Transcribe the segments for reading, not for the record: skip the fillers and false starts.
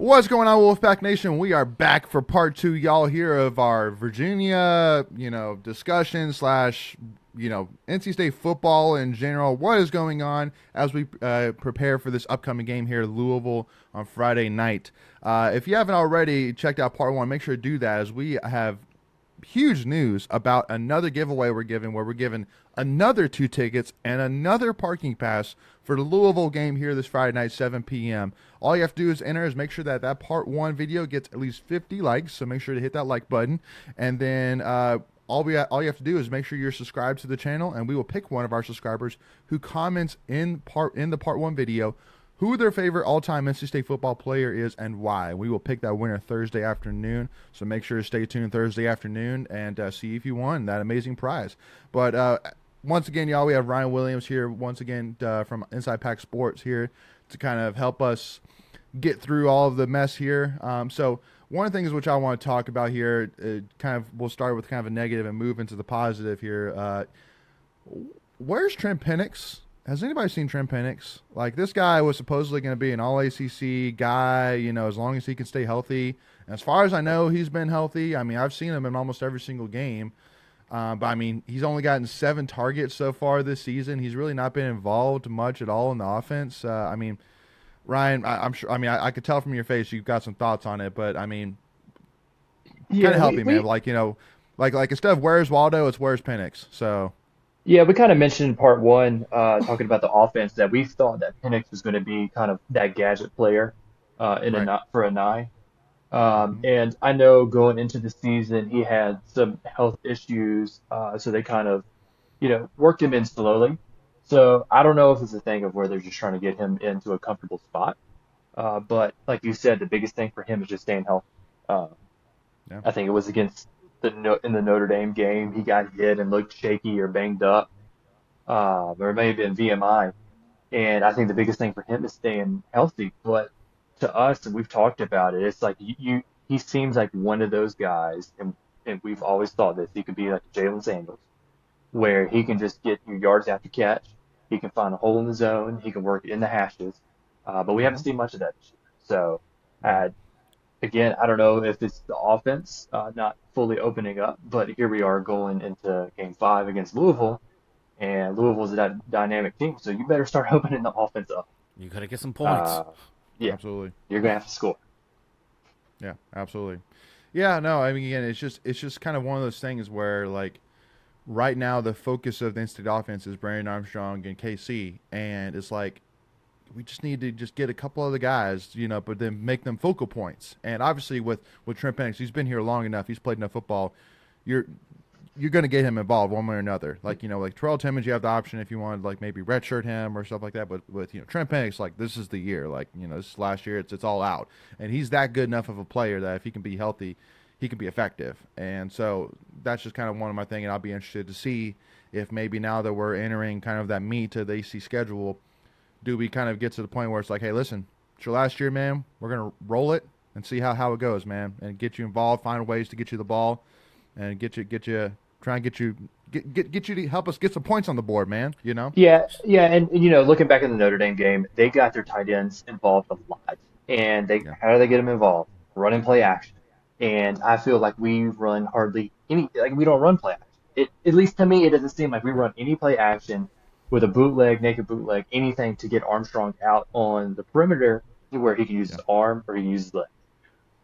What's going on, Wolfpack Nation? We are back for part two, y'all, here of our Virginia, discussion slash, NC State football in general. What is going on as we prepare for this upcoming game here, Louisville, on Friday night? If you haven't already checked out part one, make sure to do that, as we have huge news about another giveaway we're giving, where we're giving another 2 tickets and another parking pass for the Louisville game here this Friday night, 7 p.m. All you have to do is enter, is make sure that that part one video gets at least 50 likes, so make sure to hit that like button, and then all you have to do is make sure you're subscribed to the channel, and we will pick one of our subscribers who comments in the part one video who their favorite all-time NC State football player is and why. We will pick that winner Thursday afternoon, so make sure to stay tuned Thursday afternoon and see if you won that amazing prize. But once again, y'all, we have Ryan Williams here once again from Inside Pack Sports here to kind of help us get through all of the mess here. So one of the things which I want to talk about here, we'll start with kind of a negative and move into the positive here. Where's Trent Penix? Has anybody seen Trent Penix? Like, this guy was supposedly going to be an all-ACC guy, as long as he can stay healthy. And as far as I know, he's been healthy. I mean, I've seen him in almost every single game. But, I mean, he's only gotten 7 targets so far this season. He's really not been involved much at all in the offense. I mean, Ryan, I'm sure. I mean, I could tell from your face you've got some thoughts on it. But, I mean, kind of help me, man. Like, like instead of where's Waldo, it's where's Penix. So. Yeah, we kind of mentioned in part one, talking about the offense, that we thought that Penix was going to be kind of that gadget player Right. for a nine. Mm-hmm. And I know going into the season, he had some health issues, so they kind of, worked him in slowly. So I don't know if it's a thing of where they're just trying to get him into a comfortable spot. But like you said, the biggest thing for him is just staying healthy. Uh, Yeah. I think it was against in the Notre Dame game, he got hit and looked shaky or banged up, or it may have been VMI. And I think the biggest thing for him is staying healthy. But to us, and we've talked about it, it's like he seems like one of those guys, and we've always thought this. He could be like Jalen Samuels, where he can just get your yards after catch. He can find a hole in the zone. He can work in the hashes. But we haven't Mm-hmm. seen much of that this year. So, Yeah. uh, again, I don't know if it's the offense not fully opening up, but here we are going into game 5 against Louisville, and Louisville's a dynamic team, so you better start opening the offense up. You got to get some points. Uh, yeah, Absolutely. you're gonna have to score. Yeah. Absolutely. Yeah. No. I mean, again, it's just kind of one of those things where, like, right now the focus of the instant offense is Brandon Armstrong and KC, and it's like we just need to just get a couple other guys, but then make them focal points. And obviously with Trent Penix, he's been here long enough, he's played enough football. You're you're going to get him involved one way or another. Like, like Terrell Timmons, you have the option if you wanted, like, maybe redshirt him or stuff like that. But with, Trent Penix, like, this is the year. Like, this is last year, it's all out. And he's that good enough of a player that if he can be healthy, he can be effective. And so that's just kind of one of my things. And I'll be interested to see if maybe now that we're entering kind of that meat of the AC schedule, do we kind of get to the point where it's like, hey, listen, it's your last year, man. We're going to roll it and see how it goes, man, and get you involved, find ways to get you the ball and get you try and get you to help us get some points on the board, man. Yeah, yeah, and looking back in the Notre Dame game, they got their tight ends involved a lot, and they Yeah. how do they get them involved? Run and play action, and I feel like we run hardly any, like we don't run play action. At least to me, it doesn't seem like we run any play action with a bootleg, naked bootleg, anything to get Armstrong out on the perimeter where he can use Yeah. his arm or he can use his leg.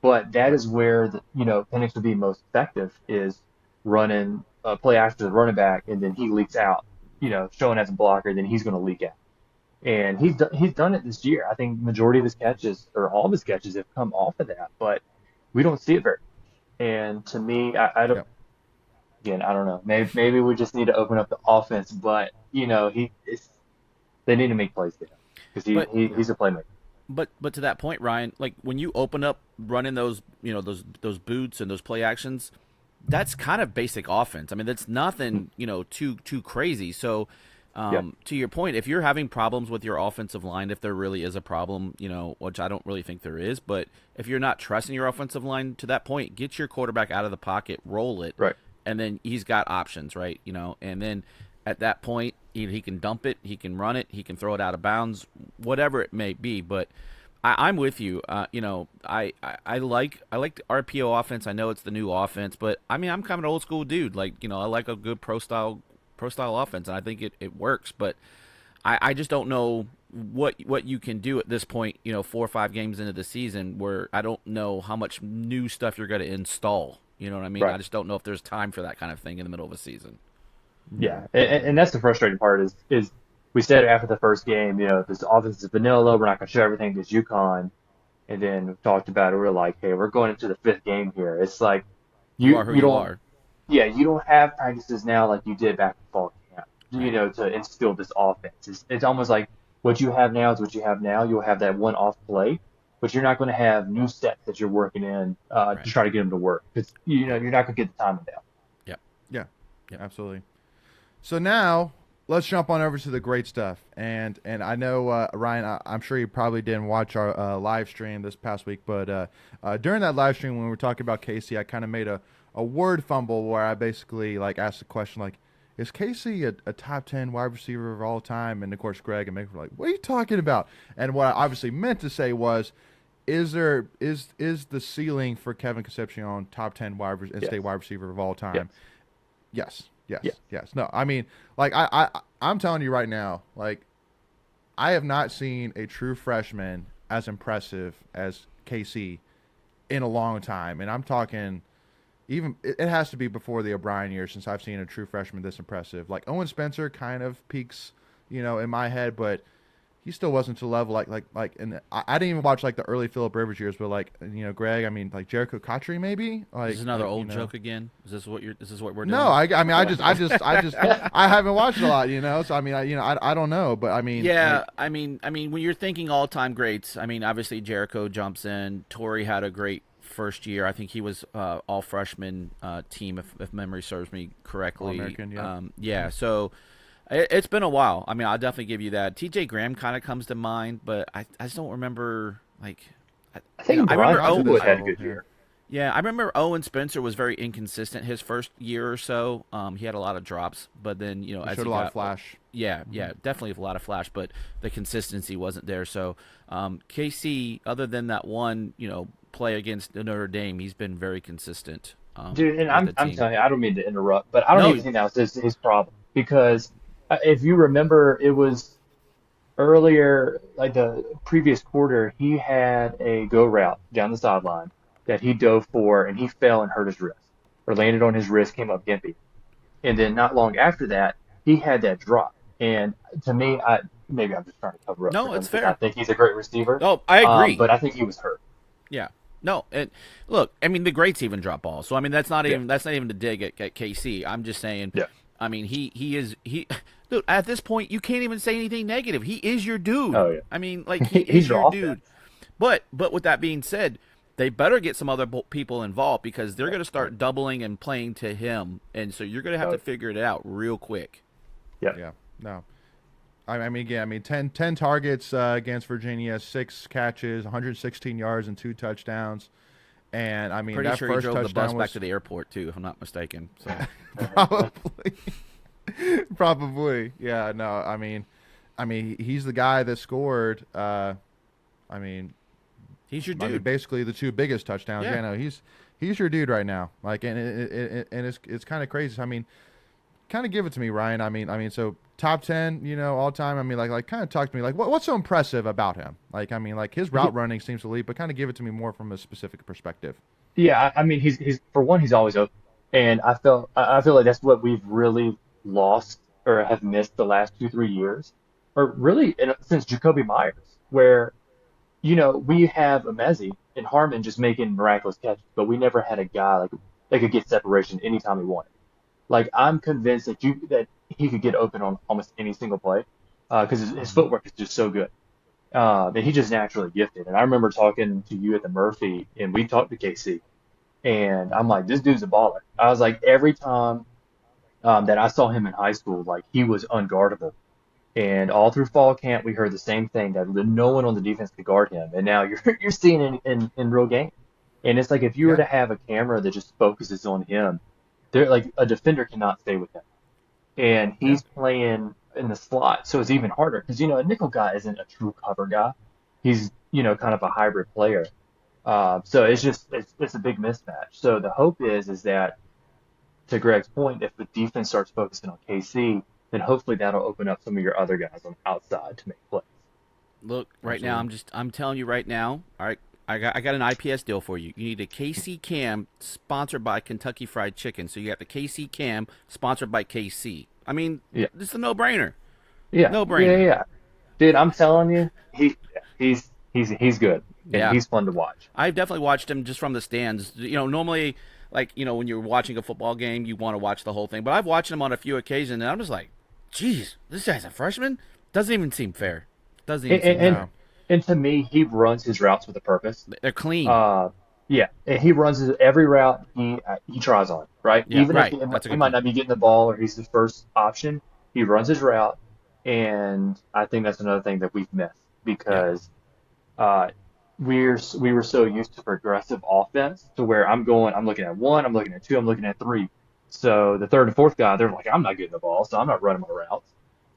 But that Right. is where Penix would be most effective is running play after the running back, and then he leaks out, showing as a blocker, then he's going to leak out. And he's done it this year. I think majority of his catches or all of his catches have come off of that, but we don't see it very much. And to me, I don't. Yeah. Again, I don't know. Maybe we just need to open up the offense, but they need to make plays there because But Yeah. he's a playmaker. but to that point, Ryan, like when you open up running those those boots and those play actions, that's kind of basic offense. I mean, that's nothing too crazy. So Yeah, to your point, if you're having problems with your offensive line, if there really is a problem, which I don't really think there is, but if you're not trusting your offensive line to that point, get your quarterback out of the pocket, roll it, right. and then he's got options, right? And then at that point, he can dump it, he can run it, he can throw it out of bounds, whatever it may be. But I'm with you. I like the RPO offense. I know it's the new offense, but I mean, I'm kind of an old school dude. Like, I like a good pro style offense, and I think it works. But I just don't know what you can do at this point. 4 or 5 games into the season, where I don't know how much new stuff you're going to install. You know what I mean? I Right. just don't know if there's time for that kind of thing in the middle of a season. Yeah, and that's the frustrating part is we said after the first game, this offense is vanilla. We're not going to show everything against UConn, and then we talked about it. We're like, hey, we're going into the fifth game here. It's like You are who you you don't, are. yeah, you don't have practices now like you did back in fall camp, Right. to instill this offense. It's almost like what you have now is what you have now. You'll have that one off play, but you're not going to have new sets that you're working in Right. to try to get them to work. Because you're not going to get the timing down. Yep. Yeah, Yep. absolutely. So now let's jump on over to the great stuff. And I know Ryan, I'm sure you probably didn't watch our live stream this past week, but during that live stream when we were talking about Casey, I kind of made a word fumble where I basically like asked the question like, is Casey a top 10 wide receiver of all time? And of course, Greg and Mick were like, what are you talking about? And what I obviously meant to say was, is the ceiling for Kevin Concepcion top 10 Yes. in-state wide receiver of all Yes. time? Yes, yes, Yeah. yes. No, I mean, like I'm telling you right now, like I have not seen a true freshman as impressive as KC in a long time, and I'm talking even it has to be before the O'Brien years since I've seen a true freshman this impressive. Like Owen Spencer kind of peaks, in my head, but he still wasn't to the level and I didn't even watch like the early Philip Rivers years, but like Greg, I mean like Jericho Cotry maybe Is this another like, old joke again? Is this what we're doing? no, I mean I haven't watched a lot, so I mean I don't know, but I mean Yeah, like I mean, when you're thinking all-time greats, I mean, obviously Jericho jumps in. Torrey had a great first year. I think he was all freshman team, if memory serves me correctly. All-American, yeah. Yeah. So it's been a while. I mean, I'll definitely give you that. T.J. Graham kind of comes to mind, but I just don't remember like. I think I Brian remember Got to this Underwood had a level, good yeah. year. Yeah, I remember Owen Spencer was very inconsistent his first year or so. He had a lot of drops, but then He as showed he a lot got of flash. yeah, yeah, definitely a lot of flash, but the consistency wasn't there. So KC, other than that one, play against Notre Dame, he's been very consistent Dude, and with the I'm team. telling you, I don't mean to interrupt, but I don't No, even think that was his problem because if you remember, it was earlier, like the previous quarter, he had a go route down the sideline that he dove for, and he fell and hurt his wrist, or landed on his wrist, came up gimpy, and then not long after that, he had that drop. And to me, maybe I'm just trying to cover up for no, him it's because I fair. think he's a great receiver, Oh, I agree. but I think he was hurt. Yeah. No, and look, I mean the greats even drop balls. So I mean Yeah, that's not even to dig at KC. I'm just saying. yeah. I mean dude. At this point, you can't even say anything negative. He is your dude. Oh yeah, I mean, like he he's is your your offense. dude. But with that being said, they better get some other people involved because they're Right, going to right. start doubling and playing to him, and so you're going to have Oh to figure it out real quick. yeah. Yeah, no. I mean, yeah, I mean, 10 targets against Virginia, 6 catches, 116 yards, and 2 touchdowns. And I mean, Pretty that sure he first drove the bus touchdown back was to the airport too, if I'm not mistaken. So probably, probably, yeah. No, I mean, he's the guy that scored. I mean, he's your I mean, dude. basically the 2 biggest touchdowns. Yeah. Yeah, no, he's your dude right now. Like, and it's kind of crazy. I mean, kind of give it to me, Ryan. I mean, so top 10, all time. I mean, like, kind of talk to me. Like, what's so impressive about him? Like, I mean, like his route running seems elite, but kind of give it to me more from a specific perspective. Yeah, I mean, he's for one, he's always open, and I feel like that's what we've really lost or have missed the last 2 3 years, or really since Jacoby Myers, where we have Emezi and Harmon just making miraculous catches, but we never had a guy like that could get separation anytime he wanted. Like I'm convinced that he could get open on almost any single play, because his Hmm. footwork is just so good. And he just naturally gifted. And I remember talking to you at the Murphy, and we talked to KC. And I'm like, this dude's a baller. I was like, every time that I saw him in high school, like he was unguardable. And all through fall camp, we heard the same thing that no one on the defense could guard him. And now you're seeing it in real game. And it's like if you were Yeah, to have a camera that just focuses on him, there like a defender cannot stay with him. And yeah, he's playing in the slot, so it's even harder because a nickel guy isn't a true cover guy. He's kind of a hybrid player. So it's a big mismatch. So the hope is that, to Greg's point, if the defense starts focusing on KC, then hopefully that'll open up some of your other guys on the outside to make plays. Look, right now, Absolutely. I'm telling you right now. All right, I got an IPS deal for you. You need a KC Cam sponsored by Kentucky Fried Chicken. So you got the KC Cam sponsored by KC. I mean, Yeah, this is a no brainer. yeah, No yeah, brainer. yeah. Dude, I'm telling you, he's good and Yeah, he's fun to watch. I've definitely watched him just from the stands. Normally, like when you're watching a football game, you want to watch the whole thing. But I've watched him on a few occasions, and I'm just like, geez, this guy's a freshman. Doesn't even seem fair. Doesn't even And seem and, fair. No. and to me, he runs his routes with a purpose. They're clean. Uh, yeah, and he runs every route he tries on, right? Yeah, Even if right. That's a he good might point. not be getting the ball or he's the first option, he runs his route, and I think that's another thing that we've missed Yeah. because uh, we were so used to progressive offense to where I'm looking at one, I'm looking at two, I'm looking at three. So the third and fourth guy, they're like, I'm not getting the ball, so I'm not running my routes.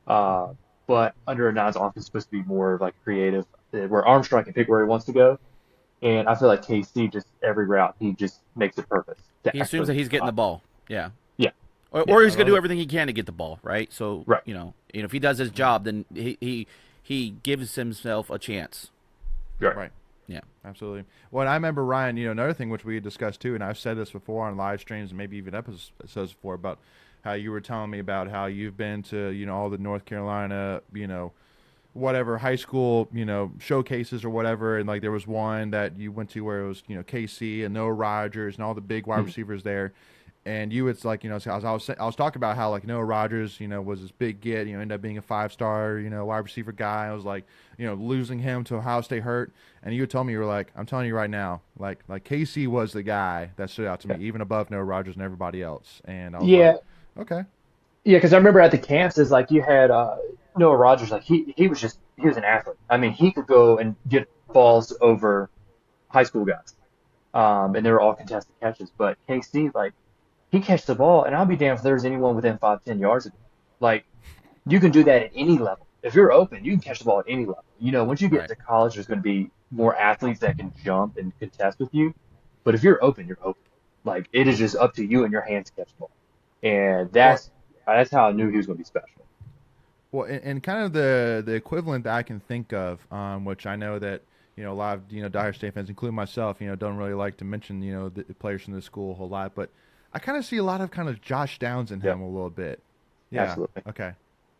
Uh, but under a nice offense, is supposed to be more like creative, where Armstrong can pick where he wants to go. And I feel like KC just every route he just makes it purpose to He assumes that actually he's getting the stop. ball. Yeah. Yeah, yeah, Or I he's gonna love do it. everything he can to get the ball, right? So right. if he does his job, then he gives himself a chance. Right. Right. Yeah. Absolutely. Well, and I remember Ryan. Another thing which we had discussed too, and I've said this before on live streams and maybe even episodes before about how you were telling me about how you've been to all the North Carolina whatever high school showcases or whatever, and like there was one that you went to where it was KC and Noah Rogers and all the big wide Mhm. receivers there. And you, it's like so I was talking about how like Noah Rogers, was this big get, ended up being a 5-star, wide receiver guy. I was like, losing him to Ohio State hurt, and you would tell me, you were like, I'm telling you right now, like KC was the guy that stood out to me, Yeah. even above Noah Rogers and everybody else. And I was like, Yeah, okay, yeah, because I remember at the camps is like you had Noah Rogers, like he was an athlete. I mean, he could go and get balls over high school guys, and they were all contested catches. But KC, like he catch the ball, and I'll be damned if there's anyone within 5, 10 yards of him. Like you can do that at any level. If you're open, you can catch the ball at any level. Once you get Right. to college, there's going to be more athletes that can jump and contest with you. But if you're open, you're open. Like it is just up to you and your hands to catch the ball. And well, that's how I knew he was going to be special. Well, and kind of the equivalent that I can think of, which I know that a lot of Dire State fans, including myself, don't really like to mention the players from the school a whole lot, but I kind of see a lot of kind of Josh Downs in Yep, him a little bit. Yeah. absolutely. Okay.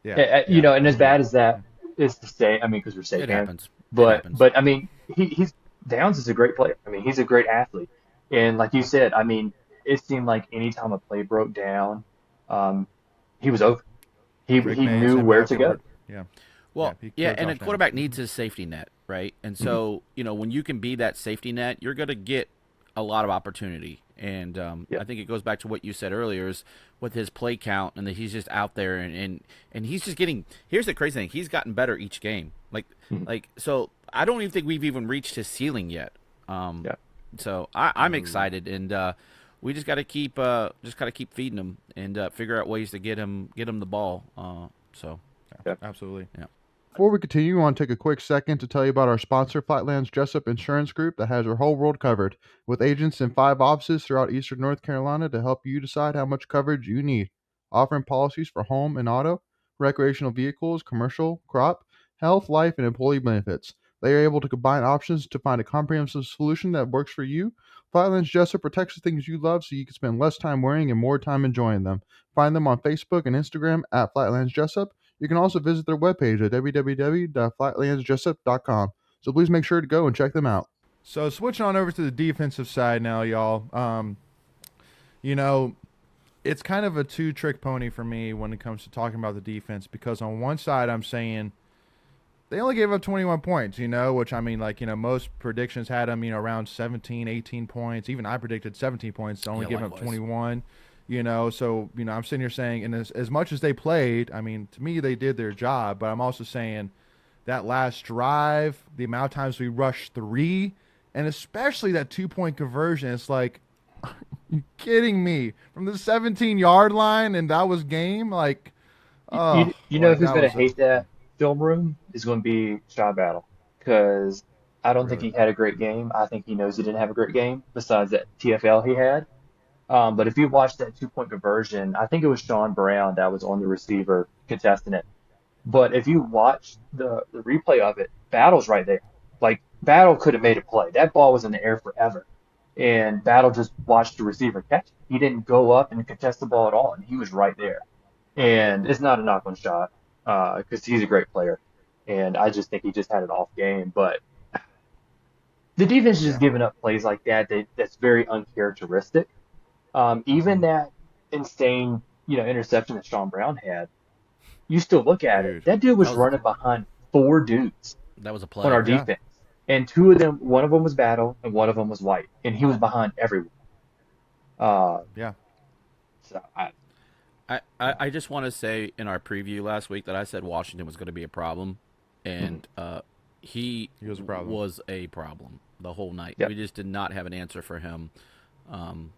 Yeah. Yeah. And as Absolutely. bad as that is to say, I mean, because we're State It fans, happens. It happens. but I mean, he's Downs is a great player. I mean, he's a great athlete, and like you said, I mean, it seemed like anytime a play broke down, um, he was open. Drake He Mays, knew him where to backcourt. go. Yeah. Yeah. Well, He yeah, killed and a Josh Downs. quarterback needs his safety net, right? And Mhm. so, when you can be that safety net, you're going to get a lot of opportunity. And Yeah. I think it goes back to what you said earlier is with his play count and that he's just out there and he's just getting. Here's the crazy thing: he's gotten better each game. Mhm. So I don't even think we've even reached his ceiling yet. Um, Yeah. so I'm excited, and we just got to keep feeding him and figure out ways to get him the ball. So Yeah. Absolutely. yeah. Before we continue, I want to take a quick second to tell you about our sponsor, Flatlands Jessup Insurance Group, that has your whole world covered, with agents in 5 offices throughout eastern North Carolina to help you decide how much coverage you need. Offering policies for home and auto, recreational vehicles, commercial, crop, health, life, and employee benefits. They are able to combine options to find a comprehensive solution that works for you. Flatlands Jessup protects the things you love so you can spend less time worrying and more time enjoying them. Find them on Facebook and Instagram at Flatlands Jessup. You can also visit their webpage at www.flatlandsjessup.com. So please make sure to go and check them out. So switching on over to the defensive side now, y'all. You know, it's kind of a two-trick pony for me when it comes to talking about the defense because on one side I'm saying they only gave up 21 points, which I mean, like, most predictions had them, around 17, 18 points. Even I predicted 17 points, only Yeah, giving up likewise. 21. So, I'm sitting here saying, and as much as they played, I mean, to me, they did their job, but I'm also saying that last drive, the amount of times we rushed three, and especially that 2-point conversion, it's like, you kidding me? From the 17-yard line, and that was game? Like, oh, You know like who's that going to was, hate that film room is going to be Shot Battle because I don't think Really. he had a great game. I think he knows he didn't have a great game besides that TFL he had. But if you watch that 2 point conversion, I think it was Sean Brown that was on the receiver contesting it. But if you watch the replay of it, Battle's right there. Like Battle could have made a play. That ball was in the air forever. And Battle just watched the receiver catch it. He didn't go up and contest the ball at all, and he was right there. And it's not a knock on shot, because he's a great player. And I just think he just had an off game. But the defense is just Yeah. giving up plays like that's very uncharacteristic. Even Mhm. that insane, interception that Sean Brown had, you still look at it. Dude. That dude That was was running behind four dudes that was a on play. our Yeah. defense, and two of them, one of them was Battle, and one of them was White, and he was behind everyone. Uh, Yeah. so I, Yeah. I just want to say in our preview last week that I said Washington was going to be a problem, mhm. and he He was a problem. was a problem the whole night. Yep, We just did not have an answer for him. Um,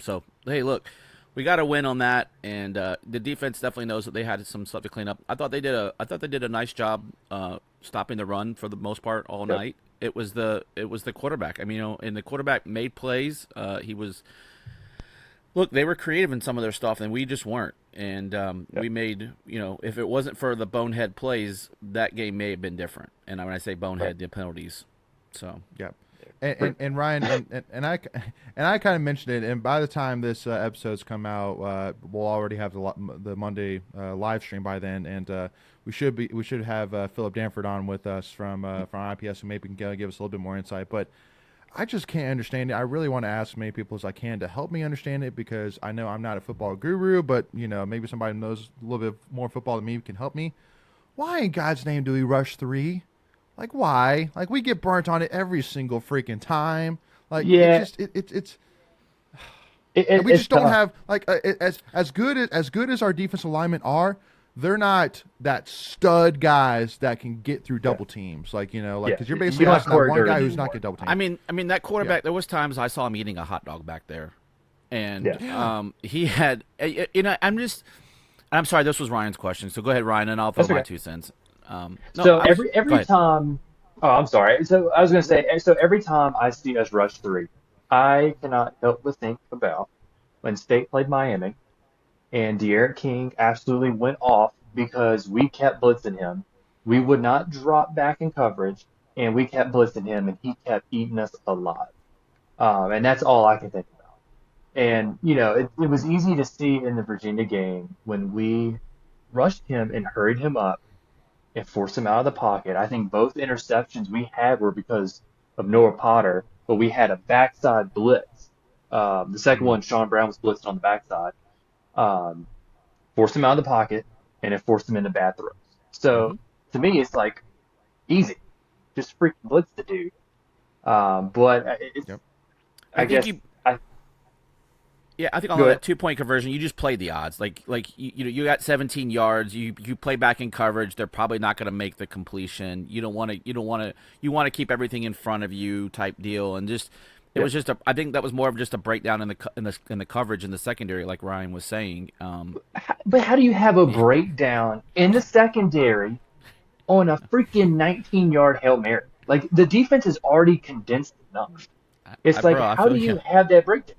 so hey, look, we got a win on that, and the defense definitely knows that they had some stuff to clean up. I thought they did a nice job stopping the run for the most part all yep, night. It was the quarterback. I mean, and the quarterback made plays. He was look, they were creative in some of their stuff, and we just weren't. And yep, we made, if it wasn't for the bonehead plays, that game may have been different. And when I say right. bonehead, the penalties. So Yeah. But And Ryan and I kind of mentioned it. And by the time this episode's come out, we'll already have the Monday live stream by then, and we should have Philip Danford on with us from IPS, who maybe can give us a little bit more insight. But I just can't understand it. I really want to ask as many people as I can to help me understand it, because I know I'm not a football guru, but maybe somebody who knows a little bit more football than me can help me. Why in God's name do we rush three? Like why? Like we get burnt on it every single freaking time. Like it's yeah, just it's and we it's just don't tough. have like as good as our defensive linemen are. They're not that stud guys that can get through Yeah, double teams. Like yeah. because you're We basically don't have asking that Corey one Durden guy who's not anymore. get double I teamed. mean, I mean that Yeah, quarterback. There was times I saw him eating a hot dog back there, and Yeah. yeah, he had. I'm sorry. This was Ryan's question, so go ahead, Ryan, and I'll throw That's my okay. 2 cents. No, So I was. Go every ahead. time, oh, I'm sorry. So I was gonna say, so every time I see us rush three, I cannot help but think about when State played Miami and De'Aaron King absolutely went off because we kept blitzing him. We would not drop back in coverage, and we kept blitzing him, and he kept eating us alive. And that's all I can think about. And it was easy to see in the Virginia game when we rushed him and hurried him up and forced him out of the pocket. I think both interceptions we had were because of Noah Potter, but we had a backside blitz. The second mm, one, Sean Brown was blitzed on the backside, um, forced him out of the pocket, and it forced him into bad throws. So Hmm. to me, it's like easy, just freaking blitz the dude. But it's, yep, I I think guess, you I Yeah, I think on go that ahead. 2 point conversion, you just play the odds. You got 17 yards. You play back in coverage. They're probably not going to make the completion. You want to keep everything in front of you type deal. And just it Yeah. was just a. I think that was more of just a breakdown in the coverage in the secondary, like Ryan was saying. But how do you have a breakdown in the secondary on a freaking 19-yard Hail Mary? Like the defense is already condensed enough. It's like, Bro, I how do feel you you. have that breakdown?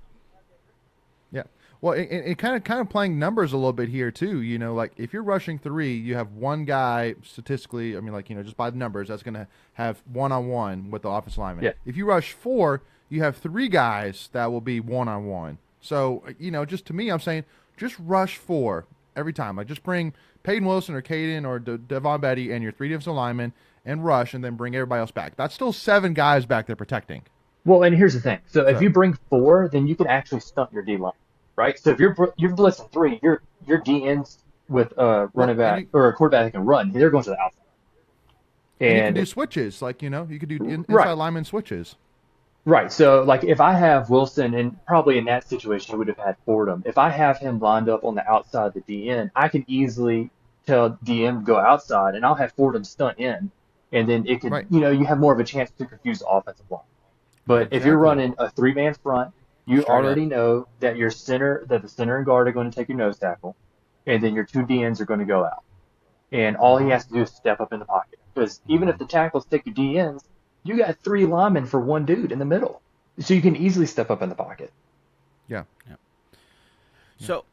yeah. Well, it kind of playing numbers a little bit here too. Like if you're rushing three, you have one guy statistically. I mean, like just by the numbers, that's going to have one on one with the offensive lineman. Yeah, If you rush four, you have three guys that will be one on one. So just to me, I'm saying just rush four every time. Like just bring Payton Wilson or Caden or Devon Betty and your three defensive linemen and rush, and then bring everybody else back. That's still seven guys back there protecting. well, and here's the thing. So if So you bring four, then you can actually stunt your D line, right? So if you're blitzing three, your DNs with a well, running back or a quarterback that can run, they're going to the outside. and you can And do switches, like you could do inside right, lineman switches. right. So like if I have Wilson, and probably in that situation he would have had Fordham. If I have him lined up on the outside of the DN, I can easily tell DM to go outside, and I'll have Fordham stunt in, and then it could, Right. you have more of a chance to confuse the offensive line. But if you're Exactly. running a three-man front, you Straight up. already know that the center and guard are going to take your nose tackle, and then your two DNs are going to go out. And all he Hmm. has to do is step up in the pocket. Because even if the tackles take your DNs, you got three linemen for one dude in the middle, so you can easily step up in the pocket. Yeah. Yeah.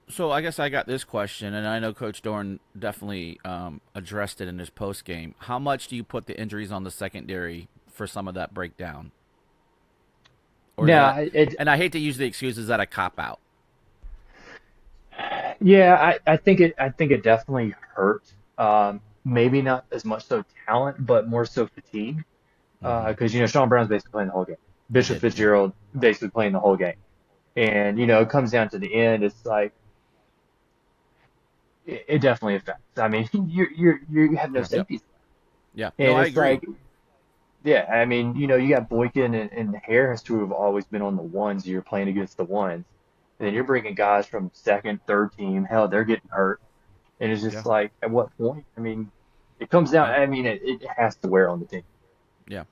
So I guess I got this question, and I know Coach Dorn definitely addressed it in his post game. How much do you put the injuries on the secondary for some of that breakdown? Or is that? Now, it And I hate to use the excuse, is that a cop out? yeah, I think it definitely hurt. Maybe not as much so talent, but more so fatigue. Mm-hmm. Because Sean Brown's basically playing the whole game. He Bishop did, yeah. Fitzgerald basically playing the whole game. And it comes down to the end. It's like it definitely affects. I mean, you have no Yeah. Yep. safeties, Yeah. No, and I it's agree. like yeah. I mean, you got Boykin and Harris who have always been on the ones. You're playing against the ones, and then you're bringing guys from second, third team. Hell, they're getting hurt, and it's Yeah. just like at what point? I mean, it comes down. Yeah. I mean, it has to wear on the team. Yeah.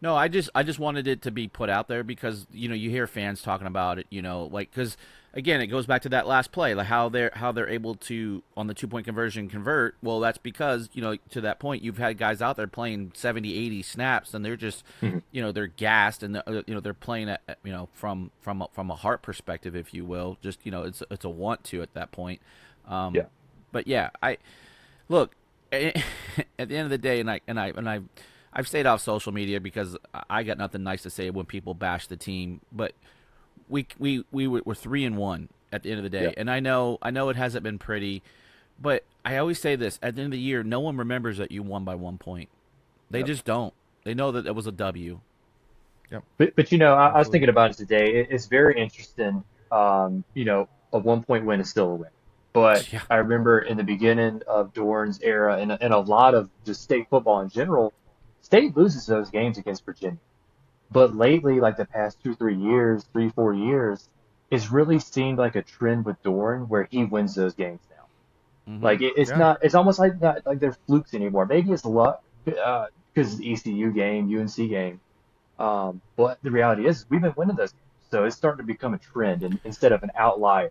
No, I just wanted it to be put out there because you hear fans talking about it, like because again it goes back to that last play, like how they're able to on the 2 point conversion convert. Well, that's because to that point you've had guys out there playing 70, 80 snaps and they're just Mhm. they're gassed and they're playing at from a heart perspective, if you will. Just it's a want to at that point. Um, Yeah. but yeah, I look at the end of the day, I've stayed off social media because I got nothing nice to say when people bash the team. But we're 3-1 at the end of the day, Yeah. and I know it hasn't been pretty, but I always say this: at the end of the year, no one remembers that you won by 1 point. They Yep. just don't. They know that it was a W. Yep. But I was Absolutely. thinking about it today. It's very interesting. A 1 point win is still a win. But Yeah. I remember in the beginning of Dorn's era and a lot of just state football in general, state loses those games against Virginia. But lately, like the past 2, 3 years, 3, 4 years, it's really seemed like a trend with Dorn where he wins those games now. Mm-hmm. Like it's Yeah. not, it's almost like not like they're flukes anymore. Maybe it's luck because it's the ECU game, UNC game. But the reality is, we've been winning those games, so it's starting to become a trend instead of an outlier.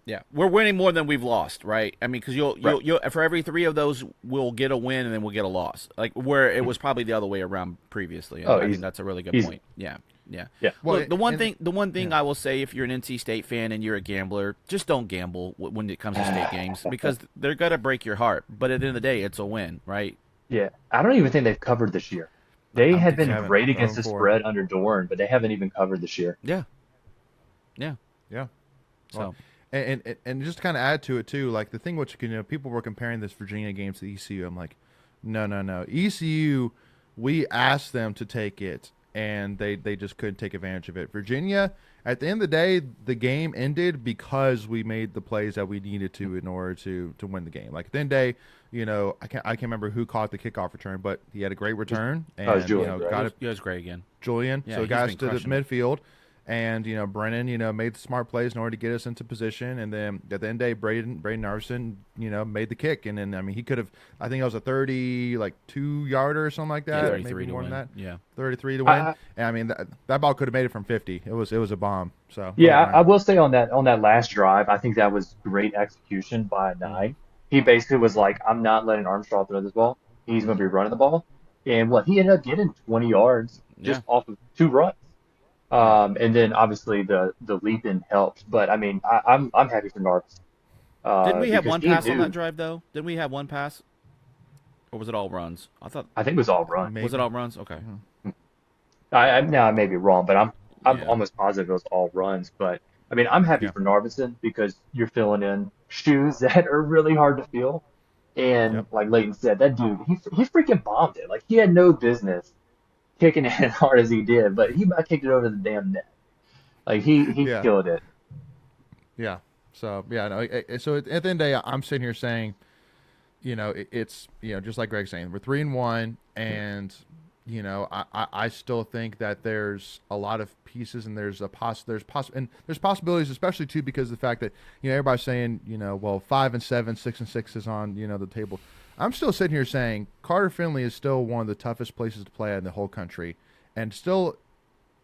Yeah, we're winning more than we've lost, right? I mean, because Right. you'll for every three of those, we'll get a win and then we'll get a loss. Like where it was probably the other way around previously. Oh, I think easy, that's a really good easy. point. Yeah, yeah. Yeah. Well, Look, the one thing yeah. I will say, if you're an NC State fan and you're a gambler, just don't gamble when it comes to state games because they're gonna break your heart. But at the end of the day, it's a win, right? Yeah. I don't even think they've covered this year. They I don't have think They so. been haven't. great They're against on the four. spread under Dorn, but they haven't even covered this year. Yeah, yeah. Yeah. Well, So and just to kind of add to it too, like the thing which people were comparing this Virginia game to ECU. I'm like, no, no, no. ECU, we asked them to take it, and they just couldn't take advantage of it. Virginia, at the end of the day, the game ended because we made the plays that we needed to in order to win the game. Like at the end of the day, I can't remember who caught the kickoff return, but he had a great return Oh, it's and Julian, right? got it. he was great again. Julian. Yeah, So he's got us been to the crushing it. midfield. And, Brennan, made the smart plays in order to get us into position. And then at the end of the day, Braden Narson, made the kick. And then, I mean, he could have, I think it was a 2-yarder or something like Yeah, that. 33 maybe to more win. than that. Yeah. 33 to I, win. I, And, I mean, that ball could have made it from 50. It was a bomb. So, go yeah, ahead, I Ryan. will say on that last drive, I think that was great execution by Mm-hmm. Nye. He basically was like, I'm not letting Armstrong throw this ball. He's going Mm-hmm. to be running the ball. And what he ended up getting 20 yards Yeah. just off of two runs. Yeah. And then obviously the leap in helped. But I mean, I'm happy for Narvis Didn't we have because one he pass on that knew. drive though? Didn't we have one pass, or was it all runs? I thought I think it was all run. was it Maybe. all runs? Okay. Now I may be wrong, but I'm Yeah. almost positive it was all runs. But I mean, I'm happy Yeah. for Narvison because you're filling in shoes that are really hard to fill. And Yep. like Leighton said, that dude, he freaking bombed it. Like he had no business kicking it as hard as he did, but he about kicked it over the damn net. Like he Yeah. killed it. Yeah. So, yeah. No, so at the end of the day, I'm sitting here saying, it's just like Greg's saying, we're 3-1, and I still think that there's a lot of pieces, and there's there's possibilities, especially too because of the fact that everybody's saying well 5-7, 6-6 is on the table. I'm still sitting here saying Carter Finley is still one of the toughest places to play in the whole country, and still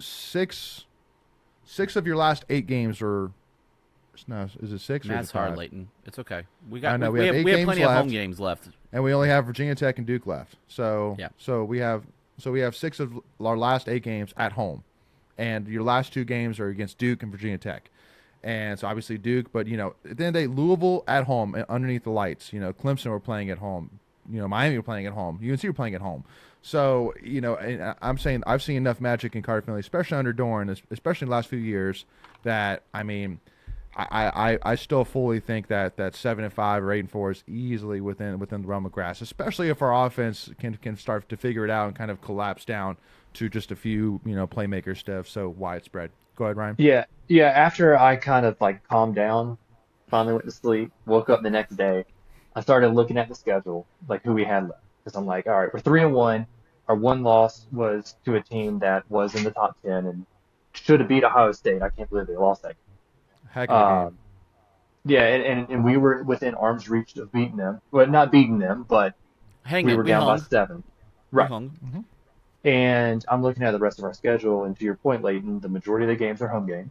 six of your last 8 games are. No, is it 6 or is it That's hard, 5? Leighton. It's okay. I know We we have have 8 we have games plenty of home left, games left. and we only have Virginia Tech and Duke left. So Yeah. so we have So we have 6 of our last 8 games at home, and your last 2 games are against Duke and Virginia Tech. And so obviously Duke, but at the end of the day, Louisville at home underneath the lights. Clemson were playing at home. Miami were playing at home. UNC were playing at home. So and I'm saying I've seen enough magic in Carter Finley, especially under Dorn, especially in the last few years, that I still fully think that 7-5 or 8-4 is easily within the realm of grasp, especially if our offense can start to figure it out and kind of collapse down to just a few playmaker stuff so widespread. Go ahead, Ryan. Yeah, yeah. After I kind of like calmed down, finally went to sleep, woke up the next day, I started looking at the schedule, like who we had left. Because I'm like, all right, we're 3-1. Our one loss was to a team that was in the top 10 and should have beat Ohio State. I can't believe they lost that Heck game. of a game. Yeah, and we were within arm's reach of beating them. Well, not beating them, but we Hanging. were We down by hung. 7. We Right. hung. Mm-hmm. And I'm looking at the rest of our schedule, and to your point, Leighton, the majority of the games are home games.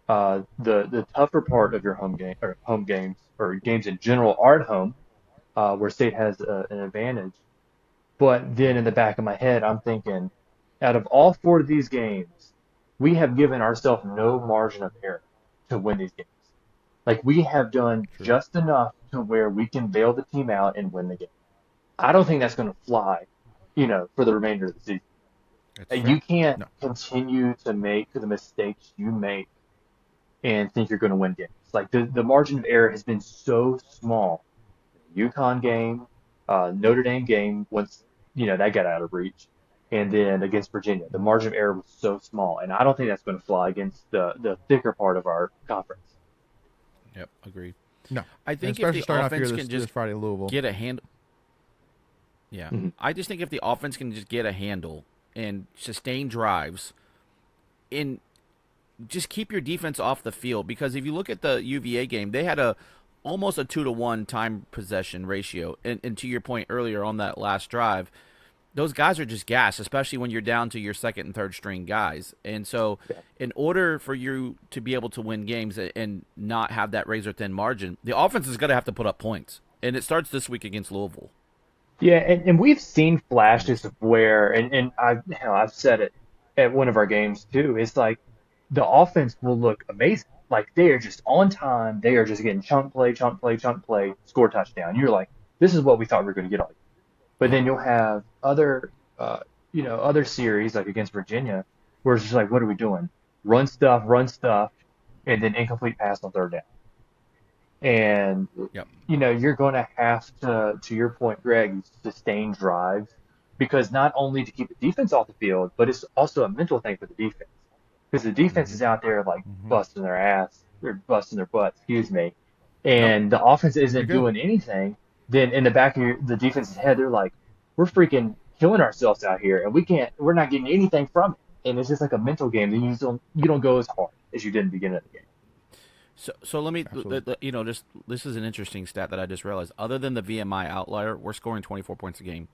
The tougher part of your home games or games in general are at home, where state has an advantage. But then in the back of my head, I'm thinking, out of all 4 of these games, we have given ourselves no margin of error to win these games. Like we have done True. just enough to where we can bail the team out and win the game. I don't think that's going to fly, for the remainder of the season. That's fair. You can't No. continue to make the mistakes you make and think you're going to win games. Like the margin of error has been so small. UConn game, Notre Dame game, once that got out of reach, and then against Virginia, the margin of error was so small, and I don't think that's going to fly against the thicker part of our conference. Yep. Agreed. No. I And think if especially the starting off here offense this, can just this Friday at Louisville. get a handle. Yeah. Mhm. I just think if the offense can just get a handle and sustain drives and just keep your defense off the field, because if you look at the UVA game, they had almost a 2-to-1 time possession ratio. And to your point earlier on that last drive, those guys are just gassed, especially when you're down to your second and third string guys. And so, Yeah. in order for you to be able to win games and not have that razor thin margin, the offense is going to have to put up points. And it starts this week against Louisville. Yeah, and we've seen flashes of where, and I've said it at one of our games too. It's like the offense will look amazing. Like they are just on time. They are just getting chunk play, chunk play, chunk play, score touchdown. You're like, this is what we thought we were going to get all year. But then you'll have other series like against Virginia, where it's just like, what are we doing? Run stuff, and then incomplete pass on third down. And Yep. you're going to have to your point, Greg, sustain drives because not only to keep the defense off the field, but it's also a mental thing for the defense because the defense is out there like Mm-hmm. busting their ass, they're busting their butt, excuse me, Nope. and the offense You're isn't good. doing anything. Then in the back of the defense's head, they're like, we're freaking killing ourselves out here, and we're not getting anything from it, and it's just like a mental game. Then you don't go as hard as you did in the beginning of the game. So let me, Absolutely. just this is an interesting stat that I just realized. Other than the VMI outlier, we're scoring 24 points a game.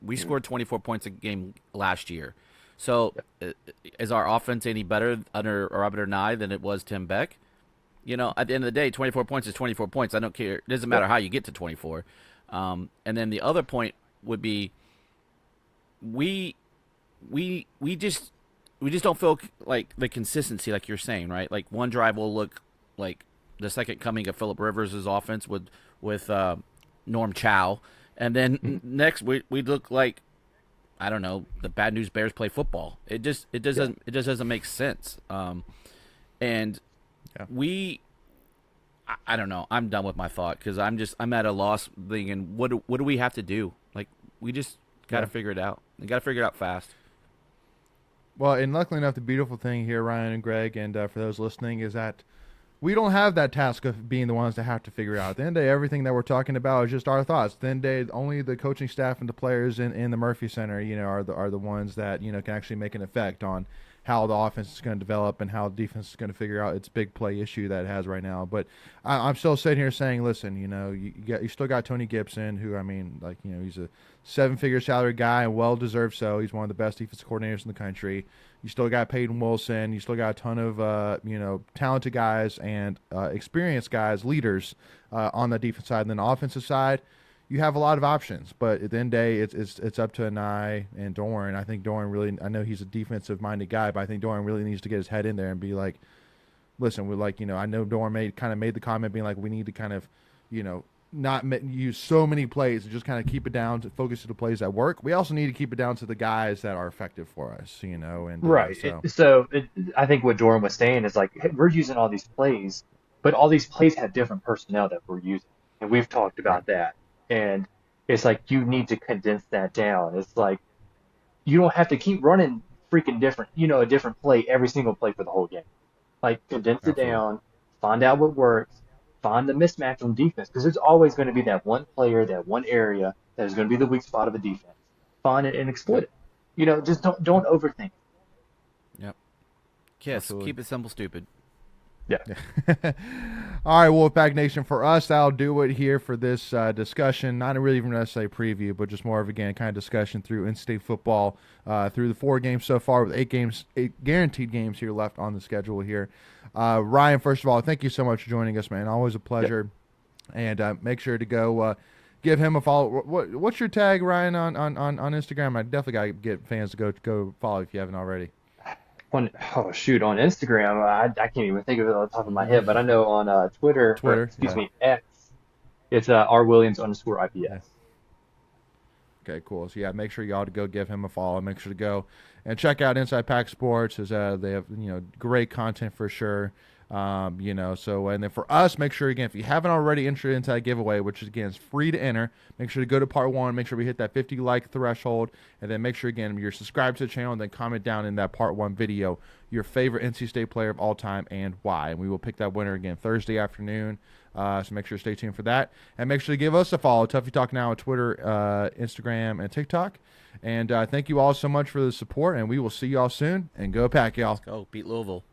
We scored 24 points a game last year. So is our offense any better under Robert Nye than it was Tim Beck? At the end of the day, 24 points is 24 points. I don't care. It doesn't matter how you get to 24. And then the other point would be we just don't feel like the consistency, like you're saying, right? Like one drive will look like the second coming of Phillip Rivers' offense with Norm Chow, and then next we look like, I don't know, the Bad News Bears play football. It just doesn't make sense. And Yeah. I don't know. I'm done with my thought because I'm at a loss thinking what do we have to do? Like we just got to figure it out. We got to figure it out fast. Well, and luckily enough, the beautiful thing here, Ryan and Greg, and for those listening, is that we don't have that task of being the ones that have to figure out. At the end of the day, everything that we're talking about is just our thoughts. At the end of the day, only the coaching staff and the players in the Murphy Center, are the ones that can actually make an effect on how the offense is going to develop and how the defense is going to figure out its big play issue that it has right now. But I'm still sitting here saying, listen, you still got Tony Gibson, who he's a 7-figure salary guy and well deserved. So he's one of the best defensive coordinators in the country. You still got Payton Wilson. You still got a ton of talented guys and experienced guys, leaders on the defense side. And then the offensive side, you have a lot of options. But at the end of the day, it's up to Anai and Doran. I think Doran really, I know he's a defensive minded guy, but I think Doran really needs to get his head in there and be like, listen, we're like, I know Doran made the comment being like, we need to kind of, not use so many plays and just kind of keep it down to focus to the plays that work. We also need to keep it down to the guys that are effective for us, and Right. so I think what Doran was saying is like, hey, we're using all these plays, but all these plays have different personnel that we're using. And we've talked right, about that. And it's like, you need to condense that down. It's like, you don't have to keep running freaking different, a different play every single play for the whole game. Like, condense it absolutely, down, find out what works, find the mismatch on defense, because there's always going to be that one player, that one area that is going to be the weak spot of a defense. Find it and exploit yep, it. Just don't overthink. Yep. Kiss. absolutely. Keep it simple, stupid. Yeah. All right, Wolfpack Nation, for us, that'll do it here for this discussion. Not really even necessarily preview, but just more of, again, kind of discussion through in-state football through the 4 games so far with 8 guaranteed games here left on the schedule here. Ryan, first of all, thank you so much for joining us, man. Always a pleasure. Yep. And make sure to go give him a follow. What's your tag, Ryan, on Instagram? I definitely got to get fans to go follow if you haven't already. On Instagram, I can't even think of it on the top of my head, but I know on Twitter, or excuse Yeah. me, X, it's rwilliams_IPS. Okay, cool. So yeah, make sure y'all to go give him a follow. Make sure to go and check out Inside Pack Sports, as they have great content for sure. So and then for us, make sure again, if you haven't already entered into that giveaway, which is again is free to enter, make sure to go to part 1. Make sure we hit that 50 like threshold, and then make sure again you're subscribed to the channel, and then comment down in that part 1 video your favorite NC State player of all time and why, and we will pick that winner again Thursday afternoon. So make sure to stay tuned for that. And make sure to give us a follow. Tuffy Talk Now on Twitter, Instagram, and TikTok. And thank you all so much for the support. And we will see y'all soon. And go Pack, y'all. Let's go. Beat Louisville.